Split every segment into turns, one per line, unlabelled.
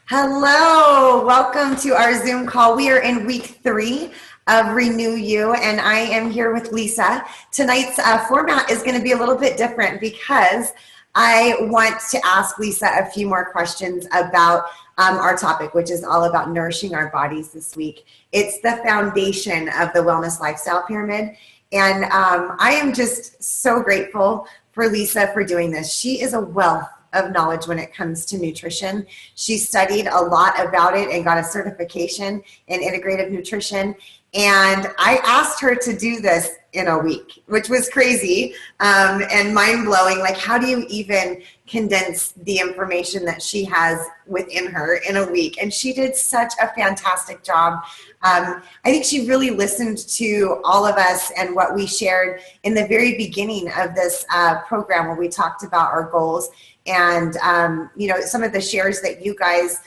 Hello, welcome to our Zoom call. We are in week 3 of reNEW, and I am here with Lisa. Tonight's format is going to be a little bit different because I want to ask Lisa a few more questions about our topic, which is all about nourishing our bodies this week. It's the foundation of the wellness lifestyle pyramid, and I am just so grateful for Lisa for doing this. She is a wealth of knowledge when it comes to nutrition. She studied a lot about it and got a certification in integrative nutrition. And I asked her to do this in a week, which was crazy and mind-blowing. Like, how do you even condense the information that she has within her in a week? And she did such a fantastic job. I think she really listened to all of us and what we shared in the very beginning of this program, where we talked about our goals. And, some of the shares that you guys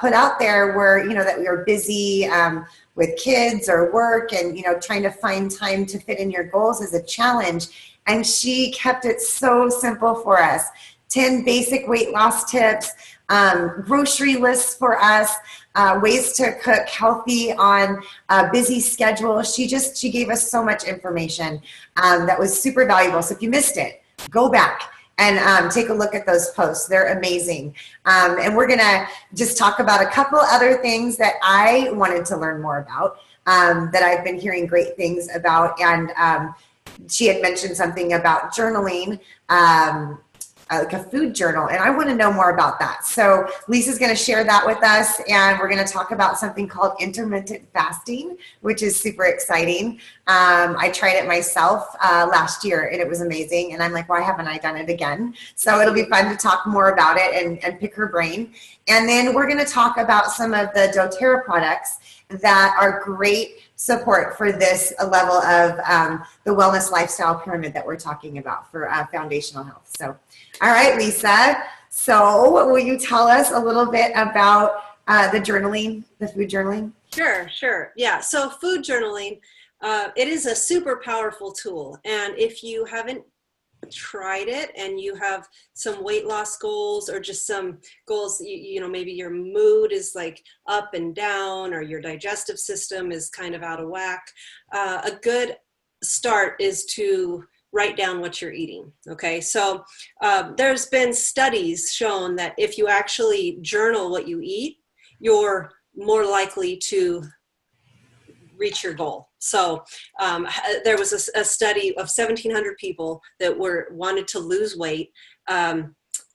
put out there were, that we were busy with kids or work and, trying to find time to fit in your goals is a challenge. And she kept it so simple for us. 10 basic weight loss tips, grocery lists for us, ways to cook healthy on a busy schedule. She gave us so much information that was super valuable. So if you missed it, go back and take a look at those posts. They're amazing. And we're gonna just talk about a couple other things that I wanted to learn more about, that I've been hearing great things about. And she had mentioned something about journaling, like a food journal, and I want to know more about that. So Lisa's going to share that with us, and we're going to talk about something called intermittent fasting, which is super exciting. I tried it myself last year, and it was amazing, and I'm like, why haven't I done it again? So it'll be fun to talk more about it and pick her brain. And then we're going to talk about some of the doTERRA products that are great support for this level of the wellness lifestyle pyramid that we're talking about for foundational health. So, all right, Lisa. So will you tell us a little bit about the journaling, the food journaling?
Sure. Yeah. So food journaling, it is a super powerful tool. And if you haven't tried it and you have some weight loss goals or just some goals, maybe your mood is like up and down, or your digestive system is kind of out of whack, a good start is to write down what you're eating. Okay. So there's been studies shown that if you actually journal what you eat, you're more likely to reach your goal. So there was a study of 1,700 people that wanted to lose weight.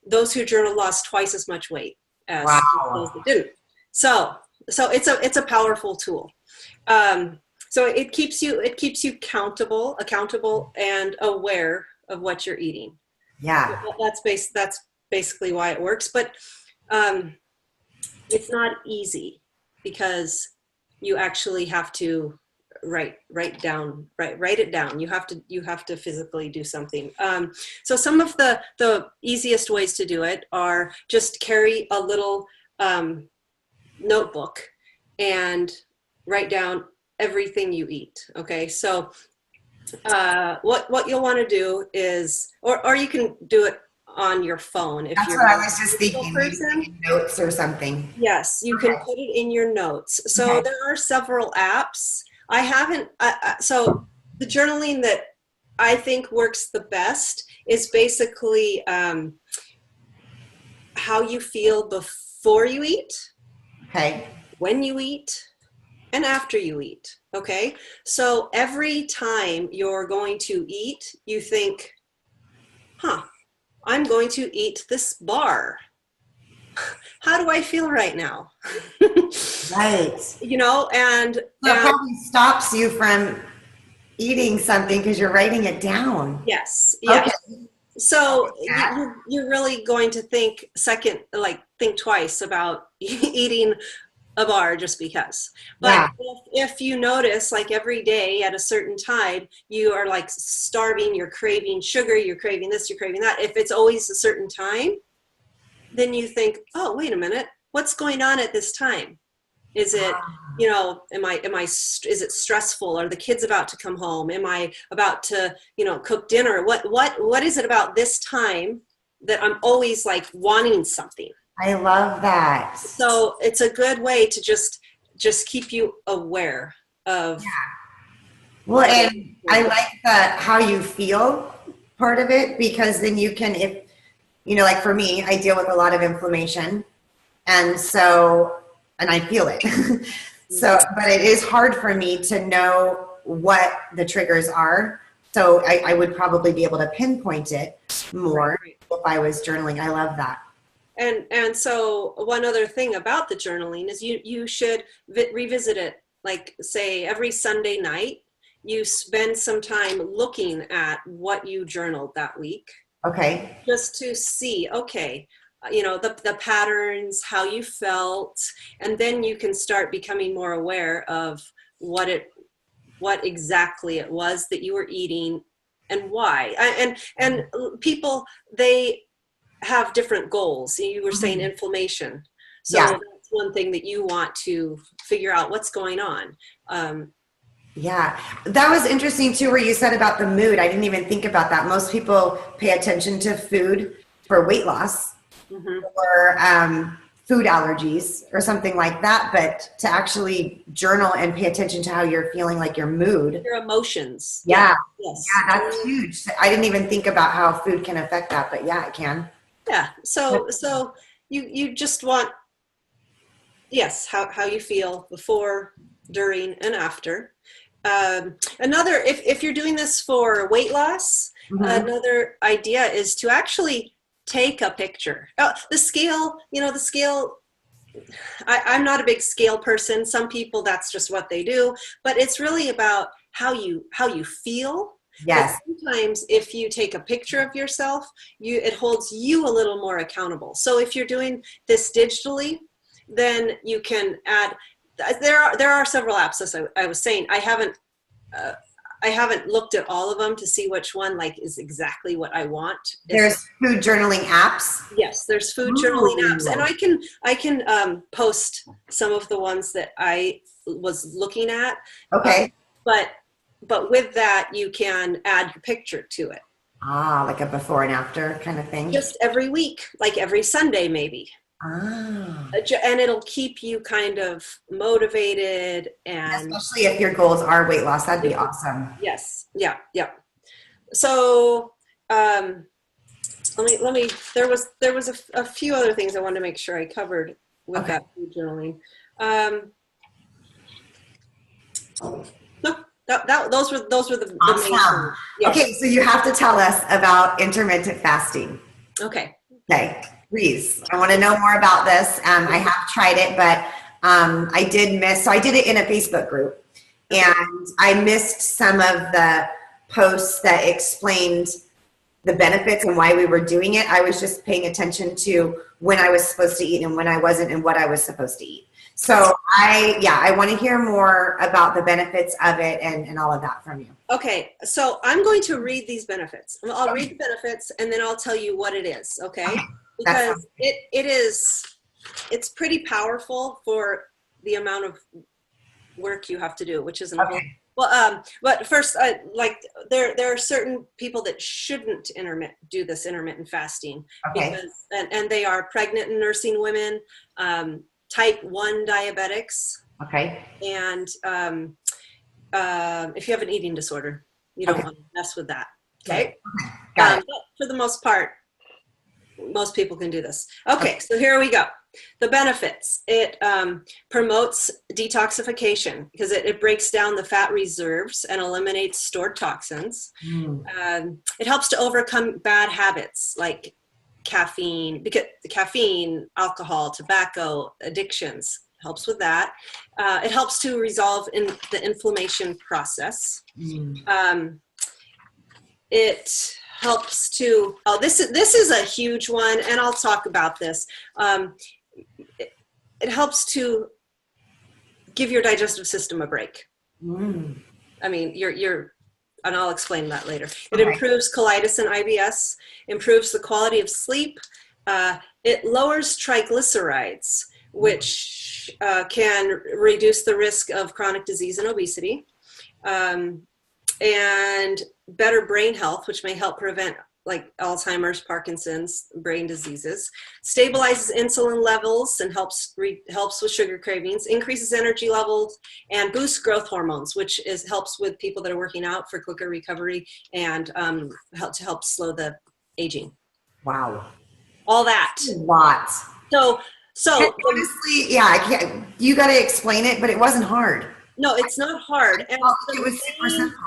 Those who journal lost twice as much weight as those that didn't. So it's a powerful tool. So it keeps you accountable and aware of what you're eating.
Yeah,
that's basically why it works. But it's not easy, because you actually have to write it down. You have to physically do something. So some of the easiest ways to do it are just carry a little notebook and write down everything you eat. Okay. So what you'll want to do is, or you can do it on your phone if
that's
you're
what I was just thinking.
Person.
Notes or something.
Yes, you can put it in your notes. So there are several apps. I haven't. So the journaling that I think works the best is basically how you feel before you eat, when you eat, and after you eat. Okay. So every time you're going to eat, you think, I'm going to eat this bar. How do I feel right now?
Right.
And
so it probably stops you from eating something because you're writing it down.
Yes.
Okay.
So you're really going to think twice about eating a bar just because. But if you notice, like every day at a certain time, you are like starving, you're craving sugar, you're craving this, you're craving that. If it's always a certain time, then you think, oh, wait a minute, what's going on at this time? Is it, is it stressful? Are the kids about to come home? Am I about to, cook dinner? What is it about this time that I'm always like wanting something?
I love that.
So it's a good way to just keep you aware of
Well,
what it
and I
is.
like the how you feel part of it, because then you can, if you know, like for me, I deal with a lot of inflammation, and so, and I feel it. So, but it is hard for me to know what the triggers are. So I would probably be able to pinpoint it
Right,
more
right.
if I was journaling. I love that.
And so one other thing about the journaling is you should revisit it, like say every Sunday night. You spend some time looking at what you journaled that week,
Okay.
just to see, okay, the patterns, how you felt, and then you can start becoming more aware of what exactly it was that you were eating and why. And people, they have different goals. You were saying
Mhm.
inflammation. So
Yeah.
that's one thing that you want to figure out what's going on.
Yeah. That was interesting too, where you said about the mood. I didn't even think about that. Most people pay attention to food for weight loss
Mhm.
or food allergies or something like that. But to actually journal and pay attention to how you're feeling, like your mood.
Your emotions. Yeah.
Yeah.
Yes.
Yeah, that's huge. I didn't even think about how food can affect that, but yeah, it can.
Yeah. So you just want, yes, how you feel before, during, and after. Another, if you're doing this for weight loss,
Mhm.
another idea is to actually take a picture. The scale, the scale, I'm not a big scale person. Some people, that's just what they do, but it's really about how you feel. But
Yes.
sometimes if you take a picture of yourself, it holds you a little more accountable. So if you're doing this digitally, then you can add, there are several apps, as I was saying. Uh, I haven't looked at all of them to see which one like is exactly what I want.
There's food journaling apps.
Yes, there's food journaling apps, and
Ooh.
I can post some of the ones that I was looking at, uh,
Okay.
but with that you can add your picture to it.
Ah, like a before and after kind of thing.
Just every week, like every Sunday maybe.
Ah.
And it'll keep you kind of motivated and
Especially if your goals are weight loss, that'd be
if,
awesome.
yes, yeah, yeah. So um, let me there was a few other things I wanted to make sure I covered with
Okay.
that food journaling. Um, no, those were the main
Awesome.
things. Yes.
Okay, so you have to tell us about intermittent fasting.
Okay.
Okay, please. I want to know more about this. I have tried it, but I did miss, so I did it in a Facebook group,
Okay.
and I missed some of the posts that explained the benefits and why we were doing it. I was just paying attention to when I was supposed to eat and when I wasn't, and what I was supposed to eat. So I want to hear more about the benefits of it and all of that from you.
Okay. So I'm going to read these benefits. I'll read
Okay,
the benefits and then I'll tell you what it is. Okay.
okay. That
Because
sounds
it's pretty powerful for the amount of work you have to do, which isn't a whole.
okay.
Well, but first, like there are certain people that shouldn't do this intermittent fasting
Okay.
because and they are pregnant and nursing women, type 1 diabetics,
Okay.
and if you have an eating disorder, you don't
Okay.
want to mess with that.
Okay.
Okay,
Got it.
but for the most part, most people can do this.
Okay.
Okay, so here we go. The benefits. It promotes detoxification because it breaks down the fat reserves and eliminates stored toxins.
Mm.
It helps to overcome bad habits like caffeine, because the caffeine, alcohol, tobacco, addictions. Helps with that. It helps to resolve in the inflammation process.
Mm.
It helps to, this is a huge one, and I'll talk about this. It helps to give your digestive system a break.
Mm.
I mean, and I'll explain that later. It
Okay.
improves colitis and IBS, improves the quality of sleep. It lowers triglycerides, which can reduce the risk of chronic disease and obesity. And better brain health, which may help prevent like Alzheimer's, Parkinson's, brain diseases, stabilizes insulin levels and helps with sugar cravings, increases energy levels, and boosts growth hormones, which helps with people that are working out for quicker recovery and help slow the aging.
Wow.
All that.
A lot.
So
and honestly, yeah, I can't, you got to explain it, but it wasn't hard.
No, it's not hard. And
it was super simple.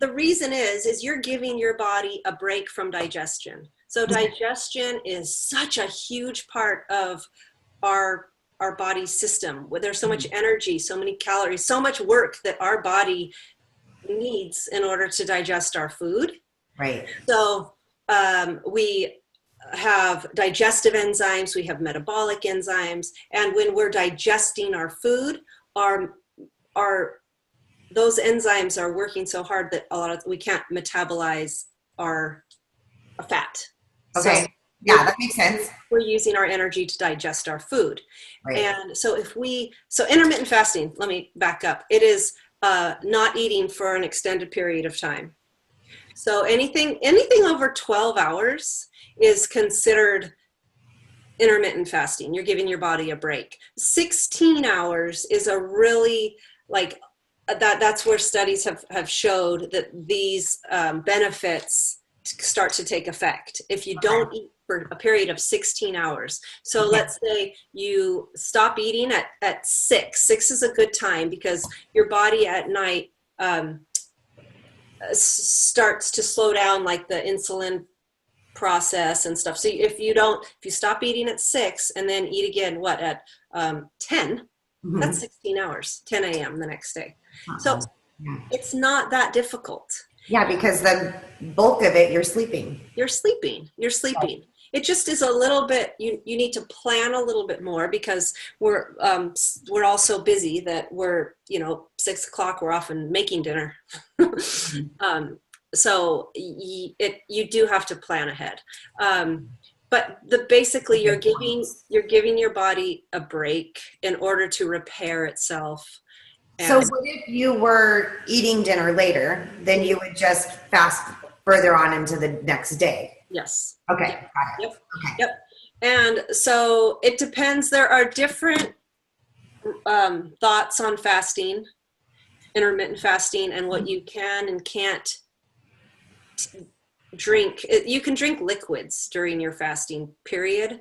The reason is you're giving your body a break from digestion. So digestion is such a huge part of our body system, where there's so much energy, so many calories, so much work that our body needs in order to digest our food.
Right.
So we have digestive enzymes, we have metabolic enzymes, and when we're digesting our food, those enzymes are working so hard that we can't metabolize our fat.
Okay. So yeah, that makes sense.
We're using our energy to digest our food.
Right.
And so so intermittent fasting, let me back up. It is not eating for an extended period of time. So anything over 12 hours is considered intermittent fasting. You're giving your body a break. 16 hours is a really that's where studies have showed that these benefits start to take effect if you don't eat for a period of 16 hours. So let's say you stop eating at 6. 6 is a good time because your body at night starts to slow down, like the insulin process and stuff. So if you stop eating at 6 and then eat again, at 10, that's 16 hours, 10 a.m. the next day. So it's not that difficult.
Yeah, because the bulk of it, you're sleeping.
You're sleeping. Right. It just is a little bit, you need to plan a little bit more because we're all so busy that we're, 6 o'clock, we're often making dinner. So you do have to plan ahead. But basically you're giving your body a break in order to repair itself.
So what if you were eating dinner later, then you would just fast further on into the next day?
Yes.
Okay.
Yep.
Got it.
Yep.
Okay.
Yep. And so it depends. There are different thoughts on fasting, intermittent fasting, and what you can and can't drink. You can drink liquids during your fasting period.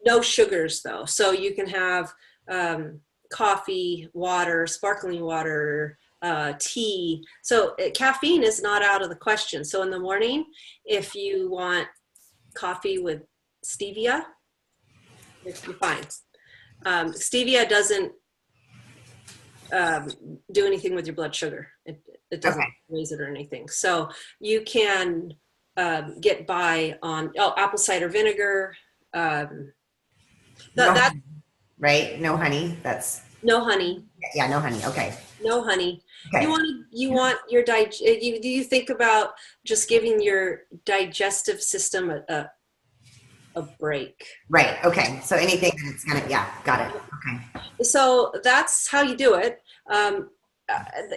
No sugars though. So you can have coffee, water, sparkling water, tea. So caffeine is not out of the question. So in the morning, if you want coffee with stevia, you're fine. Stevia doesn't do anything with your blood sugar. It doesn't raise it or anything. So you can get by on apple cider vinegar.
Right? No honey. That's
no honey.
Yeah, no honey. Okay.
No honey.
Okay.
You want your do you think about just giving your digestive system a break?
Right. Okay. So anything that's got it. Okay.
So that's how you do it.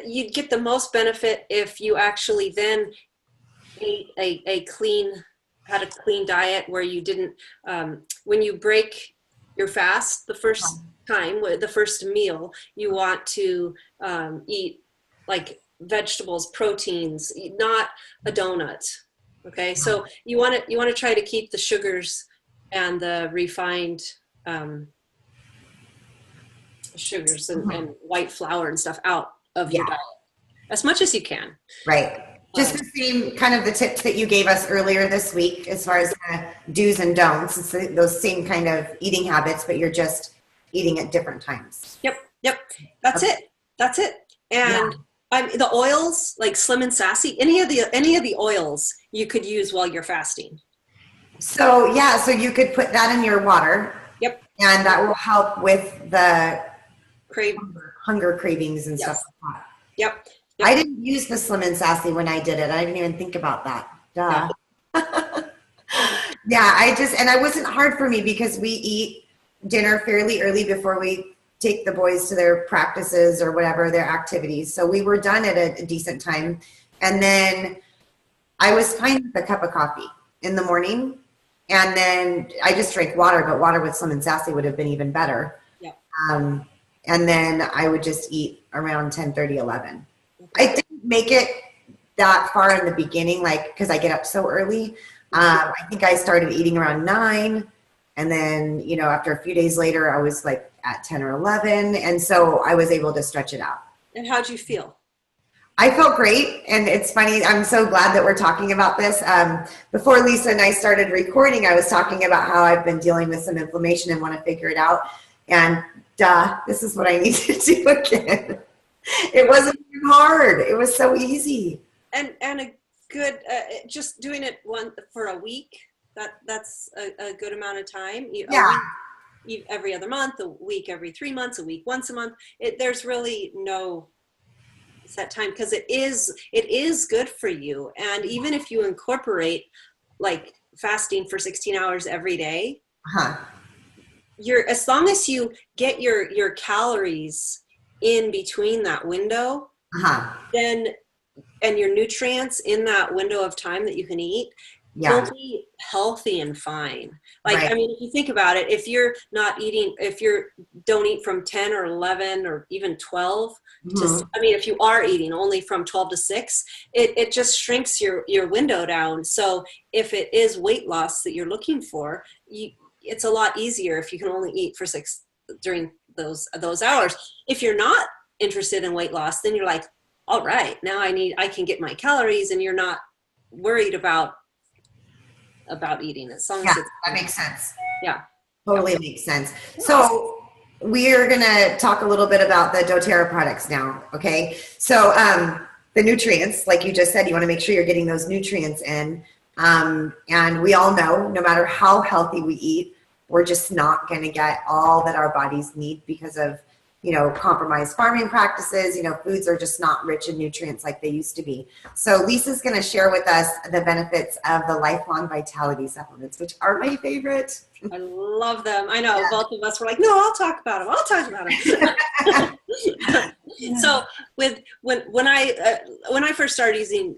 You'd get the most benefit if you actually then ate had a clean diet where you didn't when you break your fast the first time, the first meal, you want to eat like vegetables, proteins, not a donut. Okay, so you want to try to keep the sugars and the refined sugars and white flour and stuff out of your diet as much as you can.
Right. Just the same kind of the tips that you gave us earlier this week as far as do's and don'ts. It's those same kind of eating habits, but you're just eating at different times.
Yep. That's it. And the oils like Slim and Sassy, any of the oils you could use while you're fasting.
So so you could put that in your water.
Yep.
And that will help with the hunger cravings and stuff like that.
Yep.
I didn't use the Slim and Sassy when I did it. I didn't even think about that. Duh. And it wasn't hard for me because we eat dinner fairly early before we take the boys to their practices or whatever, their activities. So we were done at a decent time. And then I was fine with a cup of coffee in the morning. And then I just drank water, but water with lemon sassy would have been even better.
Yeah.
And then I would just eat around 10:30, 11.
Okay.
I didn't make it that far in the beginning, like, because I get up so early. I think I started eating around 9. And then, you know, after a few days later, I was like at 10 or 11. And so I was able to stretch it out.
And how'd you feel?
I felt great. And it's funny, I'm so glad that we're talking about this. Before Lisa and I started recording, I was talking about how I've been dealing with some inflammation and want to figure it out. And this is what I need to do again. It wasn't even hard. It was so easy.
And a good, just doing it for a week, that's a good amount of time.
Yeah.
Every other month, a week every 3 months, a week once a month. There's really no set time, because it is good for you. And even if you incorporate like fasting for 16 hours every day, as long as you get your calories in between that window, then, and your nutrients in that window of time that you can eat, you'll be healthy and fine. Like, I mean, if you think about it, if you're not eating, if you don't eat from 10 or 11 or even 12 to, I mean, if you are eating only from 12 to 6, it just shrinks your window down. So if it is weight loss that you're looking for, it's a lot easier if you can only eat for 6 during those hours. If you're not interested in weight loss, then you're like, all right, now I can get my calories, and you're not worried about eating, as long as it's,
that makes sense.
Yeah,
Totally makes sense. So we're going to talk a little bit about the doTERRA products now. Okay. So, the nutrients, like you just said, you want to make sure you're getting those nutrients in. And we all know, no matter how healthy we eat, we're just not going to get all that our bodies need because of, you know, compromised farming practices. You know, foods are just not rich in nutrients like they used to be. So Lisa's going to share with us the benefits of the lifelong vitality supplements, which are my favorite.
I love them. I know both of us were like, no, I'll talk about them. I'll talk about them. So when I first started using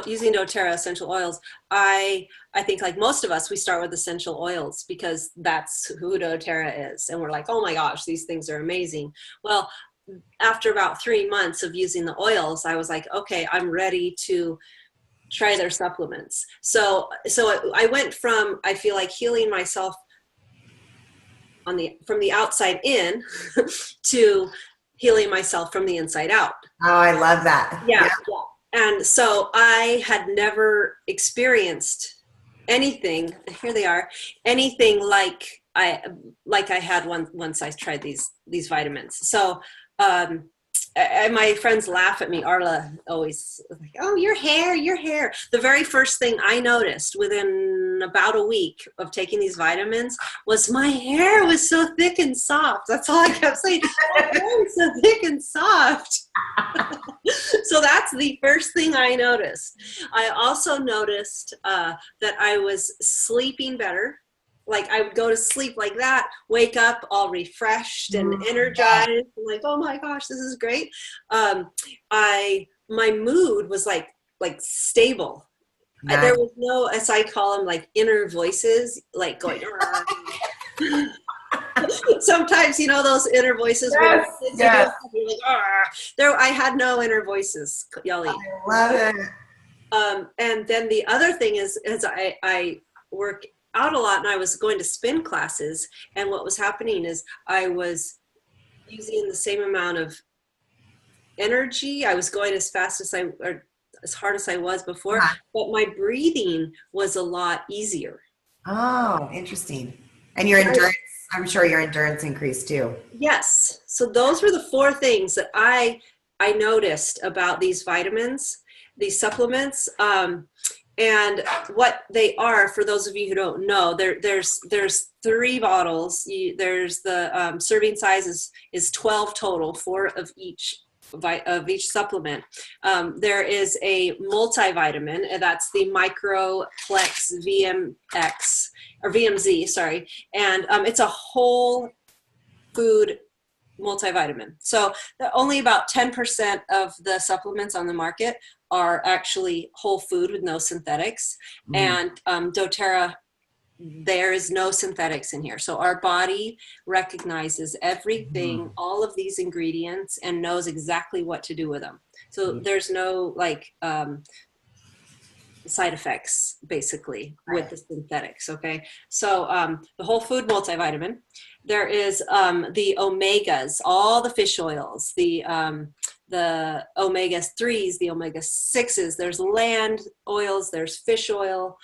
using doTERRA essential oils, I think, like most of us, we start with essential oils because that's who doTERRA is. And we're like, oh my gosh, these things are amazing. Well, after about 3 months of using the oils, I was like, okay, I'm ready to try their supplements. So I went from, I feel like, healing myself from the outside in to healing myself from the inside out.
Oh, I love that.
Yeah. And so I had never experienced anything, here they are, anything like I had once I tried these vitamins. So my friends laugh at me. Arla always like, oh, your hair. The very first thing I noticed within about a week of taking these vitamins was my hair was so thick and soft. That's all I kept saying. My hair is so thick and soft. So that's the first thing I noticed. I also noticed that I was sleeping better. Like, I would go to sleep like that, wake up all refreshed and energized. I'm like, oh my gosh, this is great. My mood was like stable. Nice. There was no, as I call them, like inner voices, like going. Sometimes, you know, those inner voices.
Yes.
Like, there, I had no inner voices yelling.
I love it.
And then the other thing is I work out a lot, and I was going to spin classes, and what was happening is I was using the same amount of energy. I was going as fast as or as hard as I was before, but my breathing was a lot easier.
Oh, interesting. And your endurance, I'm sure your endurance increased too.
Yes. So those were the 4 things that I noticed about these vitamins, these supplements. And what they are, for those of you who don't know, there's 3 bottles. There's the serving size is 12 total, 4 of each supplement. There is a multivitamin, and that's the Microplex VMX or VMZ, sorry, and it's a whole food multivitamin. So only about 10% of the supplements on the market are actually whole food with no synthetics. And doTERRA, there is no synthetics in here. So our body recognizes everything, all of these ingredients, and knows exactly what to do with them. So there's no like side effects basically with the synthetics. Okay. So the whole food multivitamin, there is the omegas, all the fish oils, the omega-3s, the omega-6s, there's land oils, there's fish oil,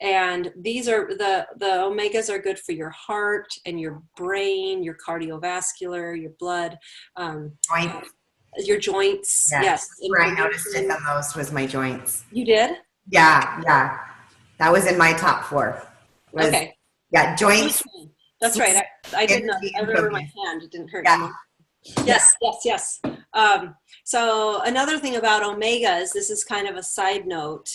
and these are the omegas are good for your heart and your brain, your cardiovascular, your blood, your joints. Yes.
Where I noticed it the most was my joints.
You did?
Yeah. That was in my top 4.
Okay.
Yeah, joints.
That's right. I did not. I remember my hand. It didn't hurt anymore. Yes. So another thing about omegas, this is kind of a side note,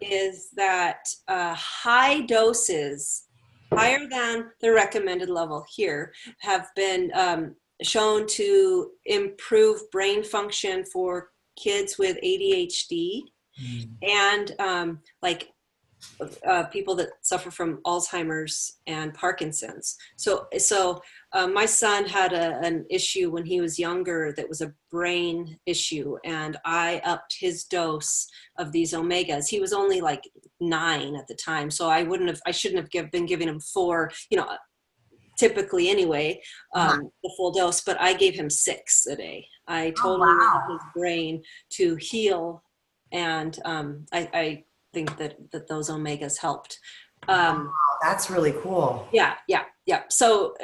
is that high doses, higher than the recommended level here, have been shown to improve brain function for kids with ADHD and like people that suffer from Alzheimer's and Parkinson's. So my son had an issue when he was younger that was a brain issue, and I upped his dose of these omegas. He was only like 9 at the time, so I shouldn't have been giving him 4, typically anyway, the full dose, but I gave him 6 a day. I totally wanted his brain to heal, and I think that those omegas helped.
That's really cool.
Yeah. So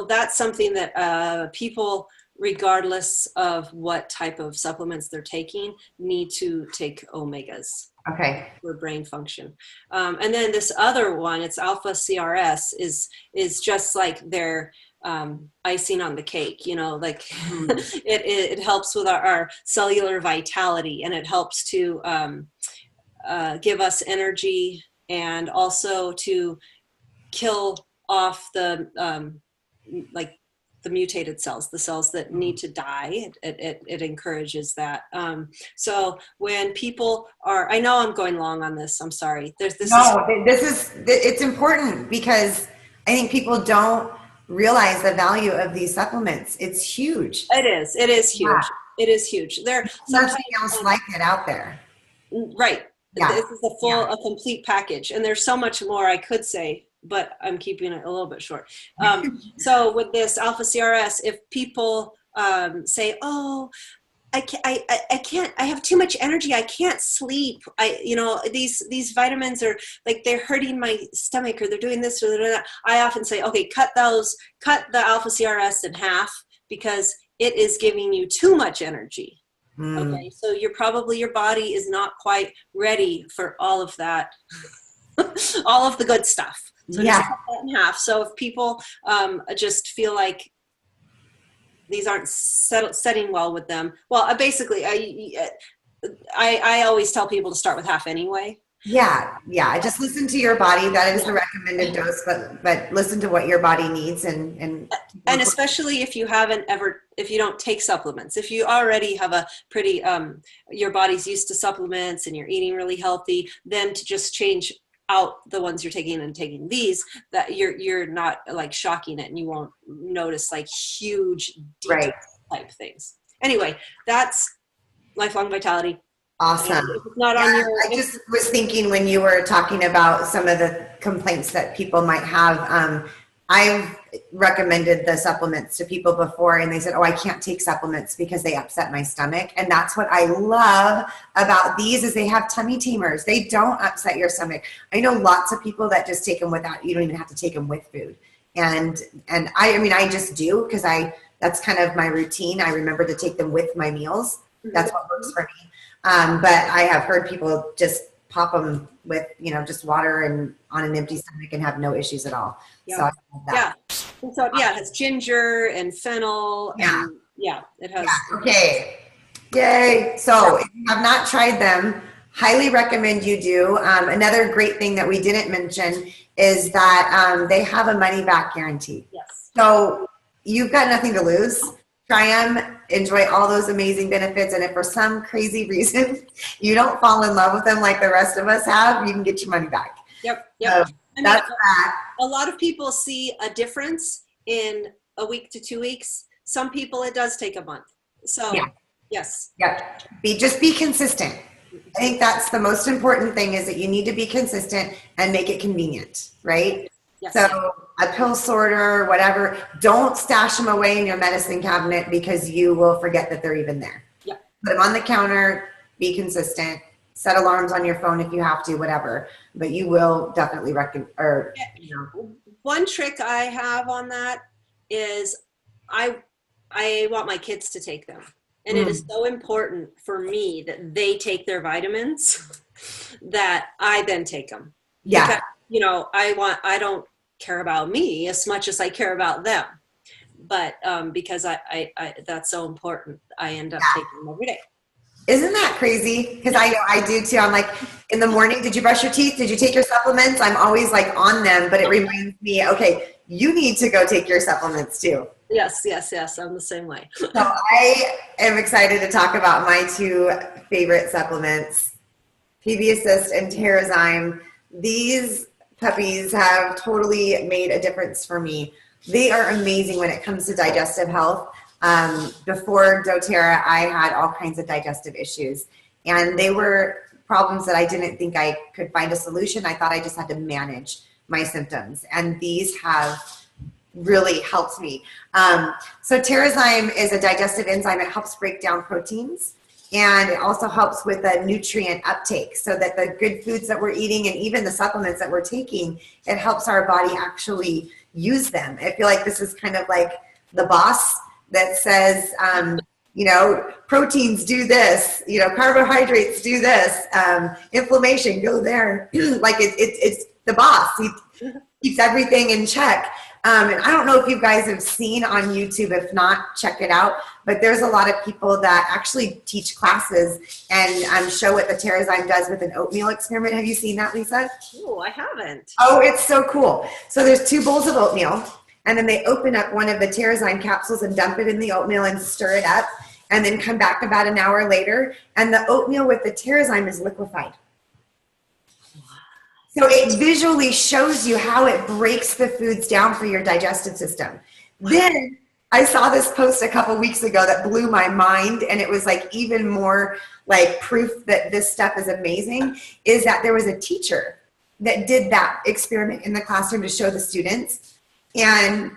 that's something that people, regardless of what type of supplements they're taking, need to take omegas.
Okay.
For brain function. And then this other one, it's alpha CRS, is just like their icing on the cake, like it helps with our cellular vitality, and it helps to give us energy, and also to kill off the the mutated cells, the cells that need to die. It encourages that. So when people are, I know I'm going long on this, I'm sorry.
It's important, because I think people don't realize the value of these supplements. It's huge.
It is huge. Yeah. It is huge. There's
nothing else like it out there.
Right. Yeah. This is a complete package, and there's so much more I could say, but I'm keeping it a little bit short. So with this alpha CRS, if people say, "Oh, I can't, I have too much energy, I can't sleep. These vitamins are like, they're hurting my stomach, or they're doing this or that," I often say, okay, cut the alpha CRS in half, because it is giving you too much energy. Okay, so your body is not quite ready for all of that, all of the good stuff. So just cut that in half. So if people just feel like these aren't setting well with them, well, basically, I always tell people to start with half anyway.
Yeah. Just listen to your body. That is the recommended dose, but listen to what your body needs, and
especially if you don't take supplements, if you already have a pretty your body's used to supplements and you're eating really healthy, then to just change out the ones you're taking and taking these, that you're not like shocking it, and you won't notice like huge type things. Anyway, that's Lifelong Vitality.
Awesome. I just was thinking, when you were talking about some of the complaints that people might have, I've recommended the supplements to people before, and they said, "Oh, I can't take supplements because they upset my stomach." And that's what I love about these, is they have tummy tamers. They don't upset your stomach. I know lots of people that just take them without, you don't even have to take them with food. And I just do, because that's kind of my routine. I remember to take them with my meals. That's what works for me. But I have heard people just pop them with, just water and on an empty stomach, and have no issues at all.
Yeah.
So I love that.
Yeah. So it has ginger and fennel.
Yeah.
And it has.
Yeah. Okay. Yay. So if you have not tried them, highly recommend you do. Another great thing that we didn't mention is that they have a money back guarantee.
Yes.
So you've got nothing to lose. Try them, enjoy all those amazing benefits. And if for some crazy reason you don't fall in love with them like the rest of us have, you can get your money back.
Yep.
So that's that.
A lot of people see a difference in a week to 2 weeks. Some people, it does take a month. So
yeah.
Yes.
Yeah. Just be consistent. I think that's the most important thing, is that you need to be consistent and make it convenient, right?
Yes.
So a pill sorter, whatever, don't stash them away in your medicine cabinet because you will forget that they're even there.
Yeah.
Put them on the counter, be consistent, set alarms on your phone if you have to, whatever, but you will definitely
One trick I have on that is I want my kids to take them. And it is so important for me that they take their vitamins that I then take them.
Yeah.
Because, I don't care about me as much as I care about them. But because I that's so important, I end up taking them every day. Isn't
that crazy? Because I know I do too. I'm like, in the morning, did you brush your teeth? Did you take your supplements? I'm always like on them, but it reminds me, okay, you need to go take your supplements too.
Yes. I'm the same way.
So I am excited to talk about my two favorite supplements, PB Assist and Terrazyme. These puppies have totally made a difference for me. They are amazing when it comes to digestive health. Before doTERRA, I had all kinds of digestive issues, and they were problems that I didn't think I could find a solution. I thought I just had to manage my symptoms, and these have really helped me. So Terrazyme is a digestive enzyme. It helps break down proteins, and it also helps with the nutrient uptake, so that the good foods that we're eating and even the supplements that we're taking, it helps our body actually use them. I feel like this is kind of like the boss that says, proteins do this, carbohydrates do this, inflammation, go there. Like it's the boss. He keeps everything in check. And I don't know if you guys have seen on YouTube. If not, check it out. But there's a lot of people that actually teach classes and show what the Terrazyme does with an oatmeal experiment. Have you seen that, Lisa?
Oh, I haven't.
Oh, it's so cool. So there's 2 bowls of oatmeal, and then they open up one of the Terrazyme capsules and dump it in the oatmeal and stir it up, and then come back about an hour later, and the oatmeal with the Terrazyme is liquefied. So it visually shows you how it breaks the foods down for your digestive system. Then I saw this post a couple weeks ago that blew my mind, and it was like even more like proof that this stuff is amazing, is that there was a teacher that did that experiment in the classroom to show the students. And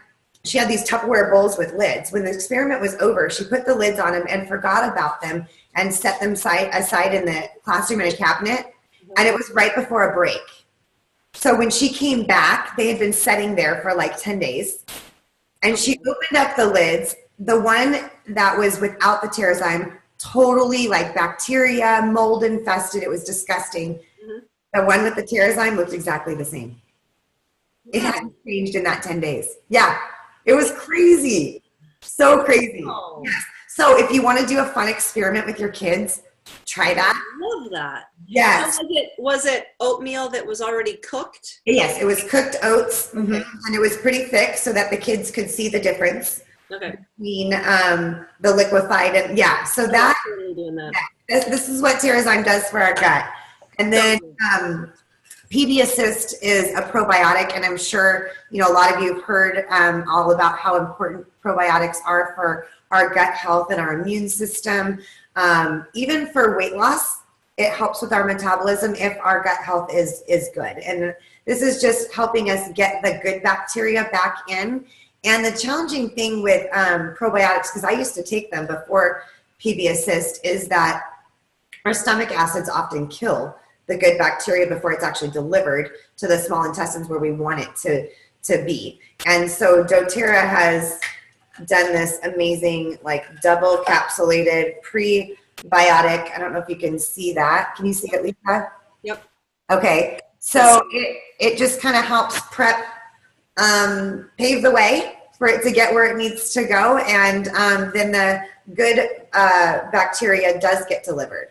she had these Tupperware bowls with lids. When the experiment was over, she put the lids on them and forgot about them and set them aside in the classroom in a cabinet. And it was right before a break. So when she came back, they had been sitting there for like 10 days. And she opened up the lids. The one that was without the Terrazyme, totally like bacteria, mold infested. It was disgusting. Mm-hmm. The one with the Terrazyme looked exactly the same. It hadn't changed in that 10 days. Yeah, it was crazy. So crazy. Oh. Yes. So if you want to do a fun experiment with your kids, try that.
I love that.
Yes.
So was it oatmeal that was already cooked?
Yes, it was cooked oats, mm-hmm. And it was pretty thick so that the kids could see the difference between the liquefied and so that, this is what Terrazyme does for our gut. And then PB Assist is a probiotic, and I'm sure a lot of you have heard all about how important probiotics are for our gut health and our immune system. Even for weight loss, it helps with our metabolism if our gut health is good. And this is just helping us get the good bacteria back in. And the challenging thing with probiotics, because I used to take them before PB Assist, is that our stomach acids often kill the good bacteria before it's actually delivered to the small intestines where we want it to be. And so doTERRA has done this amazing, like double capsulated prebiotic. I don't know if you can see that. Can you see it, Lisa?
Yep.
Okay. So it just kind of helps prep, pave the way for it to get where it needs to go. And then the good bacteria does get delivered.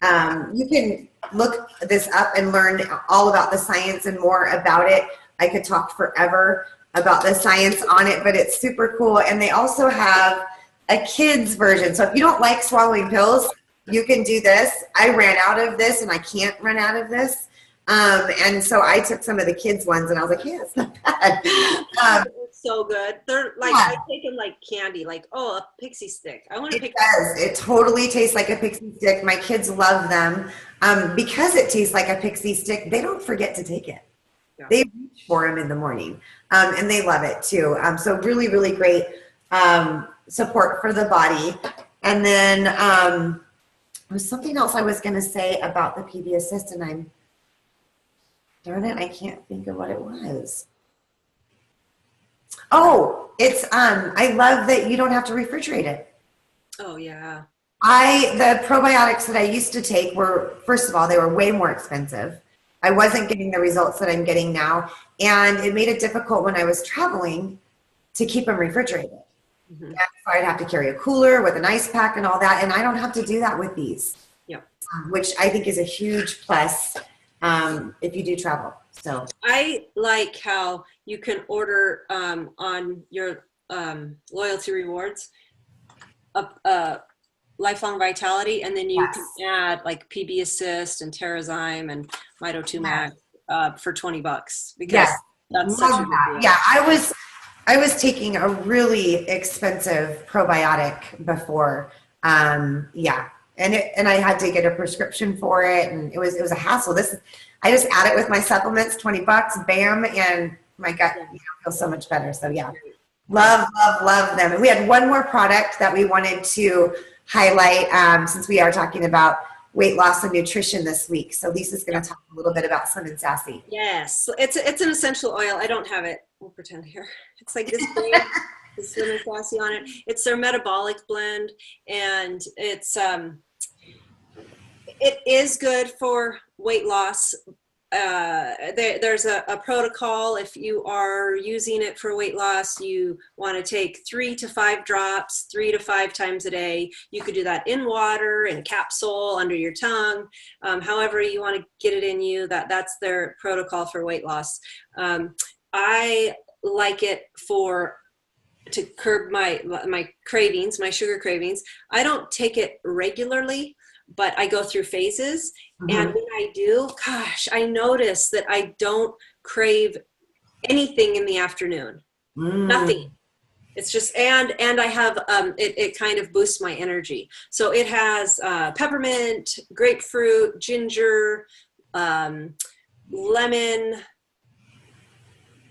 You can look this up and learn all about the science and more about it. I could talk forever. about the science on it, but it's super cool. And they also have a kids version. So if you don't like swallowing pills, you can do this. I ran out of this and I can't run out of this. And so I took some of the kids ones and I was like, yeah, it's not bad.
It's so good. They're like,
Yeah.
I take them like candy, like, oh, a pixie stick. I want a
It
pixie
does. It totally tastes like a pixie stick. My kids love them. Because it tastes like a pixie stick, they don't forget to take it.
Yeah.
They reach for them in the morning, and they love it too. So really, really great support for the body. And then there was something else I was going to say about the PB Assist, and darn it, I can't think of what it was. Oh, it's I love that you don't have to refrigerate it.
Oh yeah.
The probiotics that I used to take were, first of all, they were way more expensive. I wasn't getting the results that I'm getting now. And it made it difficult when I was traveling to keep them refrigerated. Mm-hmm. And so I'd have to carry a cooler with an ice pack and all that. And I don't have to do that with these, which I think is a huge plus if you do travel. So
I like how you can order on your loyalty rewards lifelong vitality, and then you can add like PB Assist and Terrazyme and Mito2 Max for $20 because that's such a good deal.
Yeah, I was taking a really expensive probiotic before. And I had to get a prescription for it, and it was a hassle. I just add it with my supplements, $20, bam, and my gut feels so much better. So yeah, love them. And we had one more product that we wanted to highlight since we are talking about weight loss and nutrition this week. So Lisa's going to talk a little bit about Slim and Sassy.
Yes, it's an essential oil. I don't have it. We'll pretend here. It's like this big, the Slim and Sassy on it. It's their metabolic blend, and it is good for weight loss. There's a protocol. If you are using it for weight loss, you want to take 3 to 5 drops 3 to 5 times a day. You could do that in water, in a capsule, under your tongue, however you want to get it in you. That's their protocol for weight loss. I like it to curb my cravings, my sugar cravings. I don't take it regularly, but I go through phases. Mm-hmm. And when I do, gosh, I notice that I don't crave anything in the afternoon. Nothing. It's just, and I have, it kind of boosts my energy. So it has peppermint, grapefruit, ginger, lemon.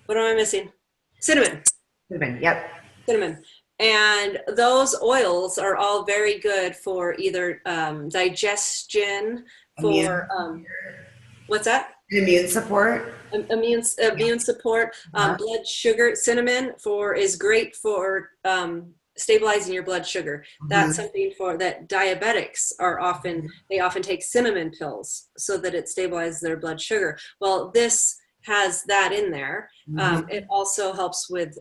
What am I missing? Cinnamon.
Yep.
Cinnamon. And those oils are all very good for either digestion, for what's that?
Immune support.
Immune support. Blood sugar. Cinnamon is great for stabilizing your blood sugar. That's something that diabetics often take cinnamon pills so that it stabilizes their blood sugar. Well, this has that in there. It also helps with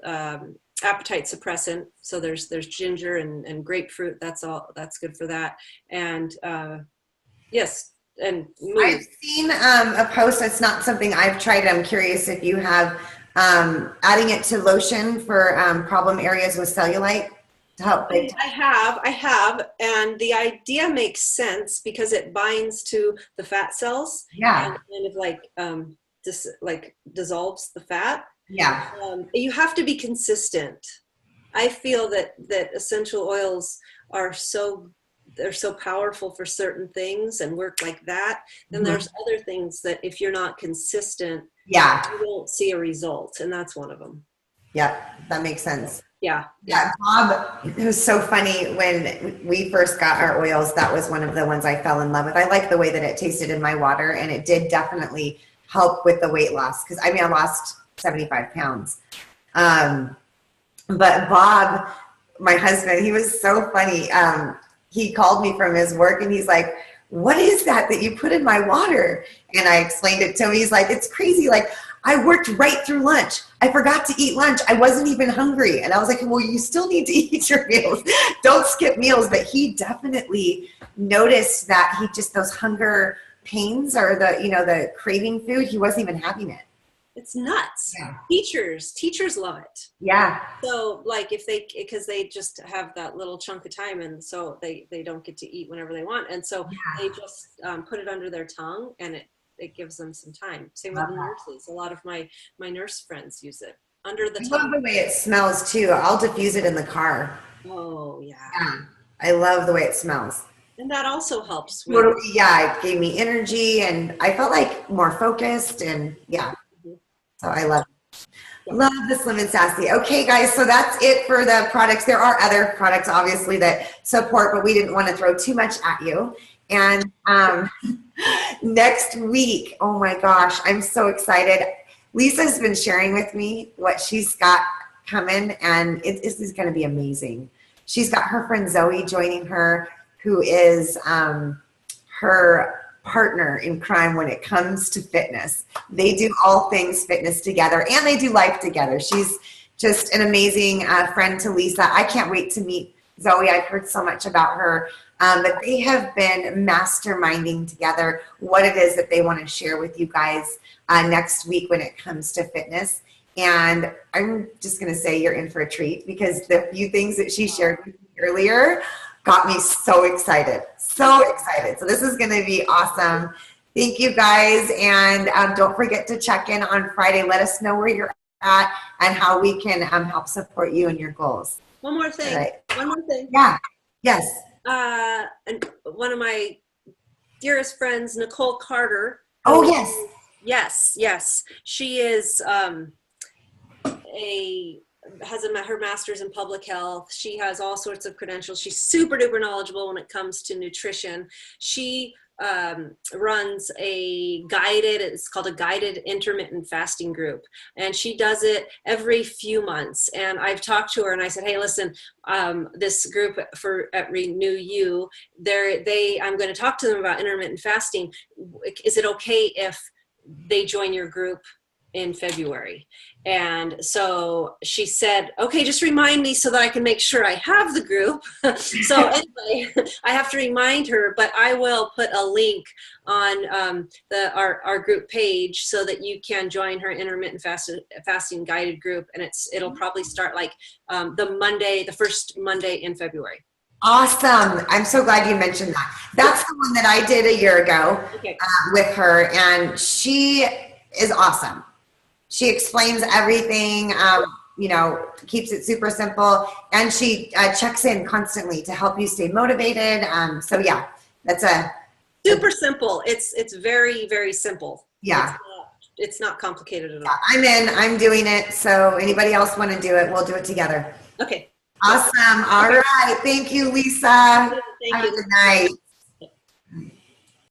appetite suppressant. So there's ginger and grapefruit. That's good for that. And yes, and mood.
I've seen a post. It's not something I've tried. I'm curious if you have adding it to lotion for problem areas with cellulite to help.
I have, and the idea makes sense because it binds to the fat cells.
Yeah.
And kind of like dissolves the fat.
Yeah.
You have to be consistent. I feel that essential oils are they're so powerful for certain things and work like that. Then there's other things that if you're not consistent, you won't see a result. And that's one of them.
Yeah, that makes sense.
Yeah.
Bob, it was so funny when we first got our oils. That was one of the ones I fell in love with. I like the way that it tasted in my water, and it did definitely help with the weight loss. Cause I lost 75 pounds. But Bob, my husband, he was so funny. He called me from his work and he's like, what is that you put in my water? And I explained it to him. He's like, it's crazy. Like, I worked right through lunch. I forgot to eat lunch. I wasn't even hungry. And I was like, well, you still need to eat your meals. Don't skip meals. But he definitely noticed that those hunger pains or the craving food, he wasn't even having it.
It's nuts.
Yeah.
Teachers love it.
Yeah.
So like because they just have that little chunk of time, and so they don't get to eat whenever they want. And so they just put it under their tongue, and it gives them some time. Same with the nurses. A lot of my nurse friends use it under the tongue.
I love the way it smells too. I'll diffuse it in the car.
Oh yeah.
I love the way it smells.
And that also helps.
Totally, yeah, it gave me energy, and I felt like more focused, and yeah. So I love it. Love the Slim and Sassy. Okay, guys, so that's it for the products. There are other products, obviously, that support, but we didn't want to throw too much at you. And next week, oh my gosh, I'm so excited. Lisa's been sharing with me what she's got coming, and this is going to be amazing. She's got her friend Zoe joining her, who is her partner in crime when it comes to fitness. They do all things fitness together, and they do life together. She's just an amazing friend to Lisa. I can't wait to meet Zoe. I've heard so much about her, but they have been masterminding together what it is that they want to share with you guys next week when it comes to fitness. And I'm just going to say you're in for a treat, because the few things that she shared with me earlier got me so excited. So excited. So this is going to be awesome. Thank you guys. And don't forget to check in on Friday. Let us know where you're at and how we can help support you and your goals.
One more thing.
Right.
One more thing.
Yeah. Yes.
And one of my dearest friends, Nicole Carter.
Oh, yes.
Yes. She is has her master's in public health. She has all sorts of credentials. She's super duper knowledgeable when it comes to nutrition. She runs it's called a guided intermittent fasting group, and she does it every few months. And I've talked to her, and I said, hey, listen, this group at reNEW, I'm going to talk to them about intermittent fasting. Is it okay if they join your group in February? And so she said, okay, just remind me so that I can make sure I have the group. So anyway, I have to remind her, but I will put a link on our group page so that you can join her intermittent fasting guided group. And it'll probably start like the first Monday in February.
Awesome. I'm so glad you mentioned that. That's the one that I did a year ago with her, and she is awesome. She explains everything, keeps it super simple, and she checks in constantly to help you stay motivated. So yeah, that's
super simple. It's very, very simple.
Yeah.
It's not complicated at all.
I'm in, I'm doing it. So anybody else want to do it, we'll do it together.
Okay.
Awesome. All right. Thank you, Lisa.
Thank you.
Have a good night.